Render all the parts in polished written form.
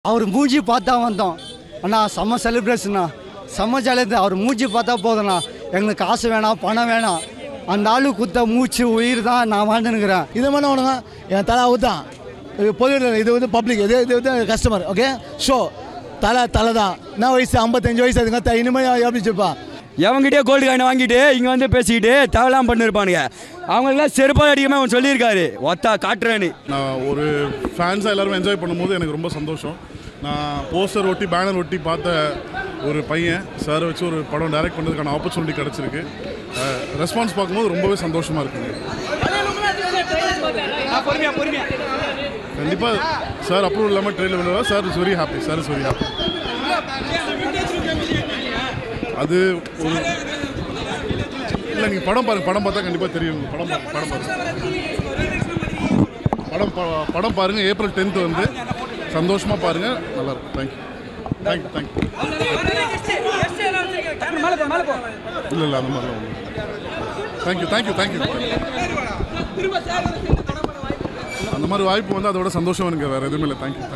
அவர் மூஞ்சி பார்த்தா வந்தோம் அண்ணா, செம்ம செலிப்ரேஷனா, செம்ம ஜாலியாக. அவர் மூஞ்சி பார்த்தா போதும்ண்ணா, எங்களுக்கு காசு வேணாம், பணம் வேணாம். அந்த ஆளு குத்த மூச்சு உயிர் தான் நான் வாழ்ந்துனுக்கிறேன். இது மாதிரி ஒன்றுங்க, என் தலை ஊத்தான். இது பொது, இது வந்து பப்ளிக், இது வந்து கஸ்டமர். ஓகே, ஷோ தலை தான். என்ன வயசு? 55 வயசு. அதுங்க இனிமேல் எப்படி வச்சுருப்பா? எவங்கிட்டே கோல்டு காயின் வாங்கிட்டு இங்கே வந்து பேசிக்கிட்டு தேவையில்லாம பண்ணியிருப்பானுங்க. அவங்களுக்குலாம் செருப்பால் அடிக்கமாக அவன் சொல்லியிருக்காரு, ஒத்தா காட்டுறேன்னு. நான் ஒரு ஃபேன்ஸாக எல்லாருமே என்ஜாய் பண்ணும்போது எனக்கு ரொம்ப சந்தோஷம். நான் போஸ்டர் ஒட்டி பேனர் ஒட்டி பார்த்த ஒரு பையன் சாரை வச்சு ஒரு படம் டைரக்ட் பண்ணுறதுக்கான ஆப்பர்ச்சுனிட்டி கிடச்சிருக்கு. ரெஸ்பான்ஸ் பார்க்கும்போது ரொம்பவே சந்தோஷமாக இருக்குங்க. கண்டிப்பாக சார் அப்ரூவல் இல்லாமல் ட்ரெயிலர் விடுவா. Sir is very happy. Sir is very happy. அது ஒரு இல்லை, நீங்கள் படம் பாருங்கள். படம் பார்த்தா கண்டிப்பாக தெரியும். படம் பாருங்கள். ஏப்ரல் 10th வந்து சந்தோஷமாக பாருங்கள். நல்லாயிருக்கும். தேங்க்யூ. இல்லை அந்த மாதிரிலாம் ஒன்று. தேங்க்யூ. அந்த மாதிரி வாய்ப்பு வந்து அதோட சந்தோஷம் எனக்கு வேறு எதுவுமே இல்லை. தேங்க்யூங்க.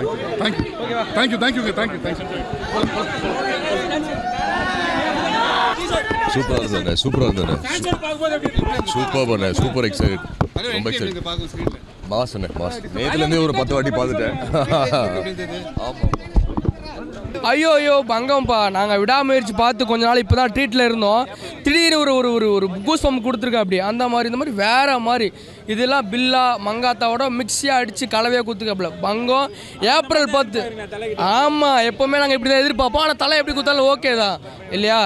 Super excited. ரொம்ப எக்ஸைட்டட். மாஸ் நேற்றுலேருந்தே ஒரு 10 வாட்டி பார்த்துட்டேன். ஐயோ பங்கம்ப்பா. நாங்கள் விடாமுயற்சி பார்த்து கொஞ்ச நாள் இப்போ தான் ட்ரீட்டில் இருந்தோம். திடீர்னு ஒரு கூஸ் பம்ப் கொடுத்துருக்கா. அப்படி அந்த மாதிரி இந்த மாதிரி வேறு மாதிரி இதெல்லாம் பில்லா மங்காத்தாவோட மிக்ஸியாக அடித்து கலவையாக கொடுத்துருக்காப்புல பங்கம். ஏப்ரல் 10. ஆமாம், எப்போவுமே நாங்கள் இப்படி தான் எதிர்பார்ப்போம். ஆனால் தலை எப்படி கொடுத்தாலும் ஓகே தான் இல்லையா?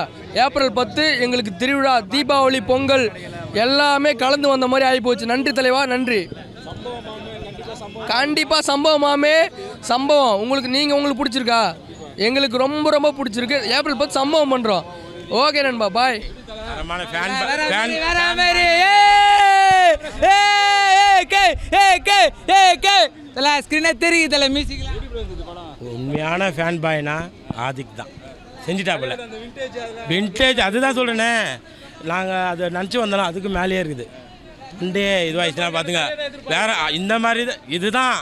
ஏப்ரல் 10 எங்களுக்கு திருவிழா, தீபாவளி, பொங்கல் எல்லாமே கலந்து வந்த மாதிரி ஆகிப்போச்சு. நன்றி தலைவா, நன்றி. கண்டிப்பாக சம்பவமாமே சம்பவம். உங்களுக்கு பிடிச்சிருக்கா? எங்களுக்கு ரொம்ப பிடிச்சிருக்கு. ஏப்ரல் 10 சம்பவம் பண்ணுறோம். ஓகே நண்பா, பாய். உண்மையான ஃபேன் பாய்னா ஆதிக் தான் செஞ்சுட்டாப்புல. விண்டேஜ் அதுதான் சொல்கிறேனே. நாங்கள் அதை நினச்சி வந்தோம், அதுக்கு மேலேயே இருக்குது. இதுவாகிடுச்சுன்னா பார்த்துங்க. வேற இந்த மாதிரி இதுதான்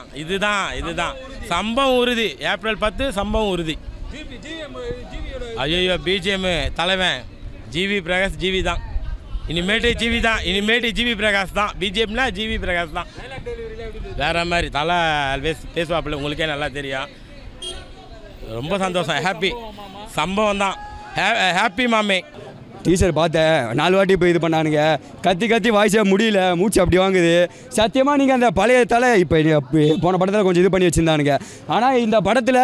சம்பவம் உறுதி. ஏப்ரல் 10 சம்பவம் உறுதி. ஐயோ பிஜிஎம் தலைவன் ஜிவி பிரகாஷ். ஜிவி தான் இனிமேட்டு ஜிவி பிரகாஷ் தான். பிஜிஎம்னா ஜிவி பிரகாஷ் தான். வேற மாதிரி தலை பேசுவாப்பில், உங்களுக்கே நல்லா தெரியும். ரொம்ப சந்தோஷம், ஹாப்பி. சம்பவம் தான் ஹாப்பி மாமே. டீச்சர் பார்த்தேன் 4 வாட்டி இப்போ இது பண்ணானுங்க. கத்தி வாய்ஸே முடியல, மூச்சு அப்படி வாங்குது. சத்தியமாக நீங்கள் அந்த பழைய தலை இப்போ போன படத்தில் கொஞ்சம் இது பண்ணி வச்சுருந்தானுங்க. ஆனால் இந்த படத்தில்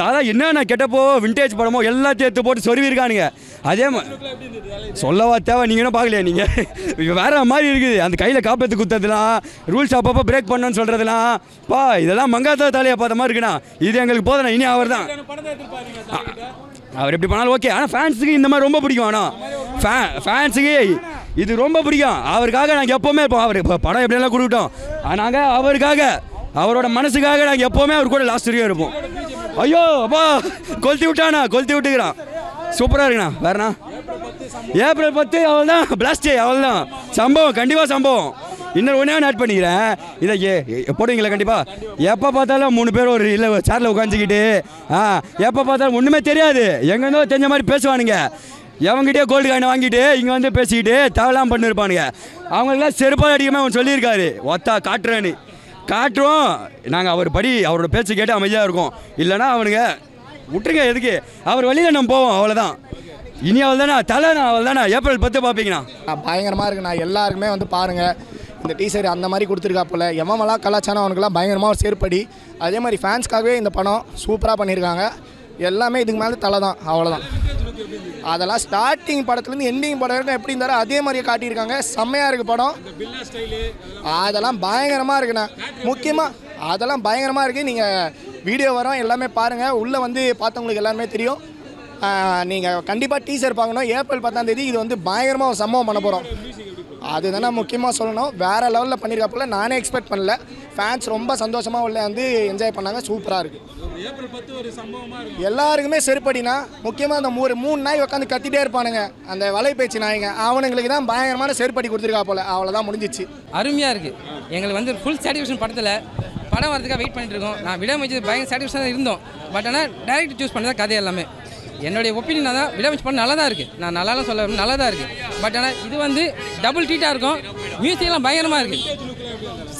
தலை என்னென்ன கெட்டப்போ விண்டேஜ் படமோ எல்லாத்தையும் எடுத்து போட்டு சொருவிருக்கானுங்க. அதே மாதிரி சொல்லவா தேவை? நீங்கள் என்ன பார்க்கலையா? நீங்கள் வேறு மாதிரி இருக்குது. அந்த கையில் காப்பத்து குத்துறதுலாம், ரூல்ஸ் அப்பப்போ பிரேக் பண்ணணும்னு சொல்கிறதுலாம், இதெல்லாம் மங்காத்தா தலையை பார்த்த மாதிரி இருக்குண்ணா. இது எங்களுக்கு போதுண்ணா. இனி அவர் தான், அவர் எப்படி பண்ணாலும் ஓகே. ஆனால் ஃபேன்ஸுக்கு இந்த மாதிரி ரொம்ப பிடிக்கும். ஆனால் ஃபேன்ஸுக்கு இது ரொம்ப பிடிக்கும். அவருக்காக நாங்கள் எப்போவுமே இருப்போம். அவர் இப்போ படம் எப்படியெல்லாம் கொடுக்கிட்டோம், நாங்கள் அவருக்காக, அவரோட மனசுக்காக நாங்கள் எப்போவுமே அவர் கூட லாஸ்ட் வரையும் இருப்போம். ஐயோ அப்பா, கொளுத்தி விட்டுக்கிறான். சூப்பராக இருக்குண்ணா. வேறண்ணா ஏப்ரல் 10 அவள் தான் பிளாஸ்டே, அவள் தான் சம்பவம். கண்டிப்பாக சம்பவம். இன்னொரு ஒன்றே ஆட் பண்ணிக்கிறேன். இதை போடுவீங்களா? கண்டிப்பாக. எப்போ பார்த்தாலும் 3 பேர் ஒரு இல்லை சேரில் உட்காந்துக்கிட்டு எப்போ பார்த்தாலும் ஒன்றுமே தெரியாது, எங்கேருந்தோ தெரிஞ்ச மாதிரி பேசுவானுங்க. எவங்கிட்டே கோல்டு காயின் வாங்கிட்டு இங்கே வந்து பேசிக்கிட்டு தேவையில்லாம பண்ணியிருப்பானுங்க. அவங்களுக்குலாம் செருப்பால் அடிக்கமாக அவன் சொல்லியிருக்காரு, ஒத்தா காட்டுறேன்னு. காட்டுறோம். நாங்கள் அவரோட பேச்சு கேட்டு அமைதியாக இருக்கோம். இல்லைனா அவனுங்க விட்டுருங்க. எதுக்கு? அவர் வழியில் நம்ம போவோம், அவ்வளோதான். இனி அவள் தானே தலைண்ணா, அவள் தானே. ஏப்ரல் 10 பார்ப்பீங்கண்ணா. பயங்கரமாக இருக்குண்ணா. எல்லாருக்குமே வந்து பாருங்கள். இந்த டீசர் அந்த மாதிரி கொடுத்துருக்காப்புல. எவமெல்லாம் கலாச்சாரம் அவனுக்குலாம் பயங்கரமாக ஒரு சேர்ப்படி. அதே மாதிரி ஃபேன்ஸ்க்காகவே இந்த படம் சூப்பராக பண்ணியிருக்காங்க. எல்லாமே இதுக்கு மேலே தலை தான், அவ்வளோதான். அதெல்லாம் ஸ்டார்டிங் படத்துலேருந்து எண்டிங் படம் வரைக்கும் எப்படி இருந்தாரோ அதே மாதிரியே காட்டியிருக்காங்க. செம்மையாக இருக்குது படம். அதெல்லாம் பயங்கரமாக இருக்குண்ணா. முக்கியமாக அதெல்லாம் பயங்கரமாக இருக்குது. நீங்கள் வீடியோ வரோம் எல்லாமே பாருங்கள். உள்ளே வந்து பார்த்தவங்களுக்கு எல்லாருமே தெரியும். நீங்கள் கண்டிப்பாக டீசர் பார்க்கணும். ஏப்ரல் 10 இது வந்து பயங்கரமாக ஒரு சம்பவம் பண்ண போகிறோம். அதுதானே முக்கியமாக சொல்லணும். வேறு லெவலில் பண்ணியிருக்காப்புல. நானே எக்ஸ்பெக்ட் பண்ணல. ஃபேன்ஸ் ரொம்ப சந்தோஷமாக உள்ள வந்து என்ஜாய் பண்ணாங்க. சூப்பராக இருக்குது. எல்லாருக்குமே செருப்படினா. முக்கியமாக அந்த 3 நாய் உட்காந்து கத்திட்டே இருப்பானுங்க, அந்த வலைபேச்சு நாய்ங்க. அவனுங்களுக்கு தான் பயங்கரமான செருப்படி கொடுத்துருக்காப்புல. அவ்வளோதான், முடிஞ்சிச்சு. அருமையாக இருக்குது. எங்களுக்கு வந்து ஃபுல் சாட்டிஸ்ஃபேக்ஷன் படத்தில் படம் வரதுக்காக வெயிட் பண்ணிட்டு இருக்கோம். நான் விடாமுயற்சி பயங்கர சாட்டிஸ்ஃபேக்ஷனாக இருந்தோம். பட் ஆனால் டேரக்டர் சூஸ் பண்ணதான் கதை எல்லாமே. என்னுடைய ஒப்பீனியன் தான் விடாமுயற்சி படம் நல்லா தான் இருக்குது. நான் நல்லாலாம் சொல்ல நல்லா தான் இருக்குது. பட் ஆனால் இது வந்து டபுள் ட்ரீட்டாக இருக்கும். மியூசிக்லாம் பயங்கரமாக இருக்குது,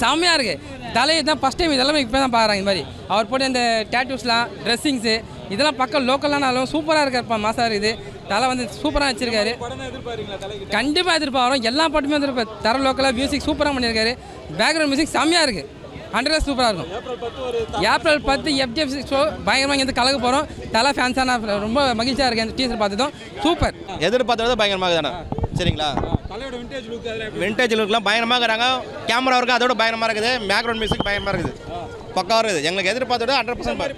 செம்மையாக இருக்குது. தலையை தான் ஃபஸ்ட் டைம் இதெல்லாமே இப்போ தான் பார்க்குறாங்க. இந்த மாதிரி அவர் போட்டு இந்த டேட்டூஸ்லாம் ட்ரெஸ்ஸிங்ஸு இதெல்லாம் பக்கம் லோக்கலானாலும் சூப்பராக இருக்காருப்பா, மாசாக இருக்குது. தலை வந்து சூப்பராக வச்சுருக்காரு. கண்டிப்பாக எதிர்பார்க்குறோம். எல்லா பாட்டுமே எதிர்பார்ப்பு. தர லோக்கலாக மியூசிக் சூப்பராக பண்ணியிருக்காரு. பேக்ரவுண்ட் மியூசிக் செம்மையாக இருக்குது. 100 சூப்பராக இருக்கும். ஏப்ரல் 10 FDF ஷோ பயங்கரமாக இங்கேருந்து கலக்க போகிறோம். தலை ஃபேன்ஸாக நான் ரொம்ப மகிழ்ச்சியாக இருக்கேன். இந்த டீசர் பார்த்ததும் சூப்பர். எதிர்பார்த்தது பயங்கரமாக தானே. சரிங்களா, விண்டேஜ் லுக்லாம் பயங்கரமாக இருக்கிறாங்க. கேமரா இருக்குது, அதோட பயங்கரமாக இருக்குது. பேக்ரவுண்ட் மியூசிக் பயங்கரமாக இருக்குது, பக்காவாக இருக்குது. எங்களுக்கு எதிர்பார்த்தோட 100%.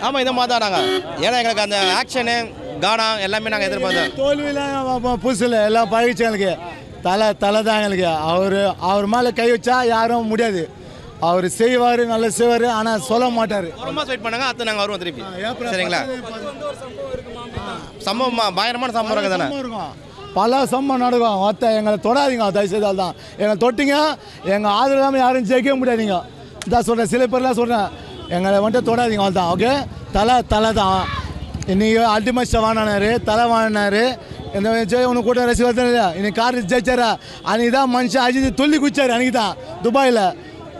ஆமாம், இந்த மாதிரி தான் நாங்கள். ஏன்னா எங்களுக்கு அந்த ஆக்ஷனு கானா எல்லாமே நாங்கள் எதிர்பார்த்தோம். தோல்வியெல்லாம் புதுசில் எல்லாம் பழகிச்சு எங்களுக்கு. தலை தான் எங்களுக்கு. அவர் மேலே கை வச்சா யாரும் முடியாது. அவர் செய்வார், நல்லா செய்வார், ஆனால் சொல்ல மாட்டார். ரொம்ப வெயிட் பண்ணுங்க, அடுத்து நாங்கள் வருவோம் திருப்பி. சரிங்களா, சம்பவமா பயங்கரமான சம்பவம் இருக்குது தானே. பல சம்பவம் நடக்கும். மொத்த எங்களை தொடாதீங்க, தயவுசெய்து. தான் எங்களை தொட்டிங்க எங்கள் ஆதரவு இல்லாமல் யாரும் ஜெயிக்க முடியாதீங்க. இதான் சொல்கிறேன், சில பேர்லாம் சொல்கிறேன், எங்களை வந்துட்டு தொடாதீங்க. அவள் தான் ஓகே. தலை தான் இன்றைக்கி அல்டிமேட் வாங்கினாரு, தலை வாங்கினாரு. இந்த உனக்கு கூட ரசிகர் இல்லையா, இன்னைக்கு கார் ஜெயிச்சாரா. அன்றைக்கி தான் மனுஷன் அஜித் துள்ளி குச்சார். அன்றைக்கி தான் துபாயில்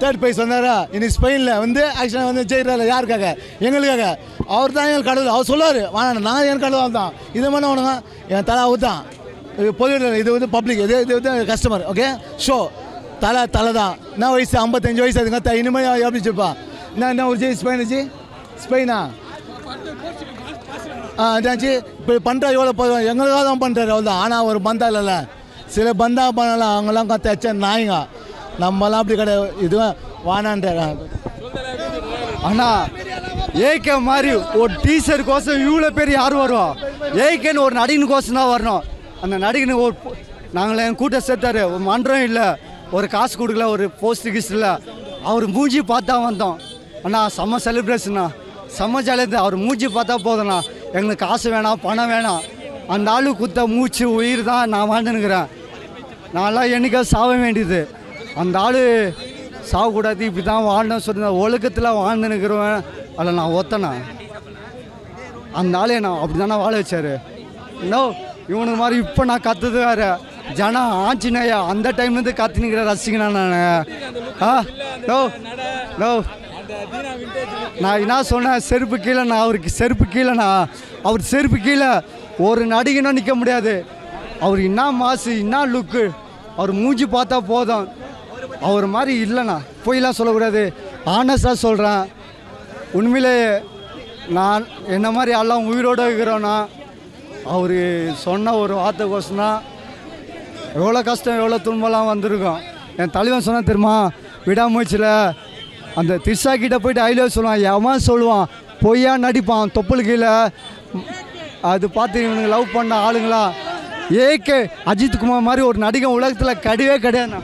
3rd ப்ரைஸ் வந்தாரா. இன்னைக்கு ஸ்பெயினில் வந்து ஆக்ஷன் வந்து ஜெயிக்கிறாரு. யாருக்காக? எங்களுக்காக. அவர் தான் எங்கள் கடவுள். அவர் சொல்லுவார் வாங்க, நான் என் கடவுள் தான். இது மாதிரி ஒன்றுங்க என் தலை அவர் தான். இது பொது, இது வந்து பப்ளிக், இது வந்து கஸ்டமர். ஓகே, ஷோ தலை தான். என்ன வயசு? 55 வயசு. அதுங்க இனிமேல் எப்படி வச்சுருப்பா? என்ன ஒரு ஸ்பெயினா என்னாச்சு இப்போ பண்ணுறா? எவ்வளோ போதும், எங்களுக்காக தான் பண்ணுறாரு. அவ்வளோ தான். ஆனால் ஒரு பந்தா இல்லைல்ல, சில பந்தா பண்ணலாம். அவங்களாம் கற்று வச்ச நாய்ங்க. நம்மளாம் அப்படி கிடையாது. இதுவும் வானான்றாங்க. ஆனால் ஏகே மாதிரி ஒரு டீசர் கோசம் இவ்வளோ பேர் யார் வருவோம்? ஏகேன்னு ஒரு நடிகன் கோசம் தான் வரணும். அந்த நடிகனுக்கு ஒரு நாங்கள் என் கூட்டம் சேர்த்தாரு. ஒரு மன்றம் இல்லை, ஒரு காசு கொடுக்கல, ஒரு போஸ்ட் கிஸ்ட் இல்லை. அவர் மூஞ்சி பார்த்தா வந்தோம். அண்ணா செம்ம செலிப்ரேஷனா, செம்ம ஜாலியாக. அவர் மூஞ்சி பார்த்தா போதும்ண்ணா. எங்களுக்கு காசு வேணாம், பணம் வேணாம். அந்த ஆளு குத்த மூச்சு உயிர் தான் நான் வாழ்ந்துனுக்கிறேன். நான்லாம் என்னைக்காவது சாக வேண்டியது. அந்த ஆள் சாகக்கூடாது, இப்படி தான் வாழணும் சொல்லி ஒழுக்கத்தில் வாழ்ந்துனுக்கிறவன் அதில் நான் ஒத்தனா. அந்த ஆளே நான் அப்படி தானே வாழ வச்சார். இன்னும் இவனுக்கு மாதிரி இப்போ நான் கற்றுது வேறு. ஜனா ஆஞ்சினேயா அந்த டைம்லேருந்து கற்றுனுக்கிற ரசிகனா நான். நோ நான் என்ன சொன்னேன்? செருப்பு கீழேண்ணா, அவருக்கு செருப்பு கீழேண்ணா. அவர் செருப்பு கீழே ஒரு நடிகனும் நிற்க முடியாது. அவர் என்ன மாசு, என்ன லுக்கு. அவர் மூஞ்சி பார்த்தா போதும். அவர் மாதிரி இல்லைண்ணா. போயெல்லாம் சொல்லக்கூடாது, ஆனஸ்டாக சொல்கிறேன். உண்மையிலே நான் என்ன மாதிரி எல்லாம் உயிரோடு இருக்கிறோன்னா அவர் சொன்ன ஒரு வார்த்தை கோசம்னா எவ்வளோ கஷ்டம், எவ்வளோ துன்பம்லாம் வந்திருக்கோம். என் தலைவன் சொன்னால் தெரியுமா, விடாமுயற்சியில் அந்த திர்ஷா கிட்ட போயிட்டு ஐலோ சொல்லுவான். எவன் சொல்லுவான், பொய்யா நடிப்பான் தொப்புள் கீழே. அது பார்த்து இவனுங்க லவ் பண்ண ஆளுங்களா. ஏகே அஜித் குமார் மாதிரி ஒரு நடிகன் உலகத்தில் கிடையவே கிடையாது.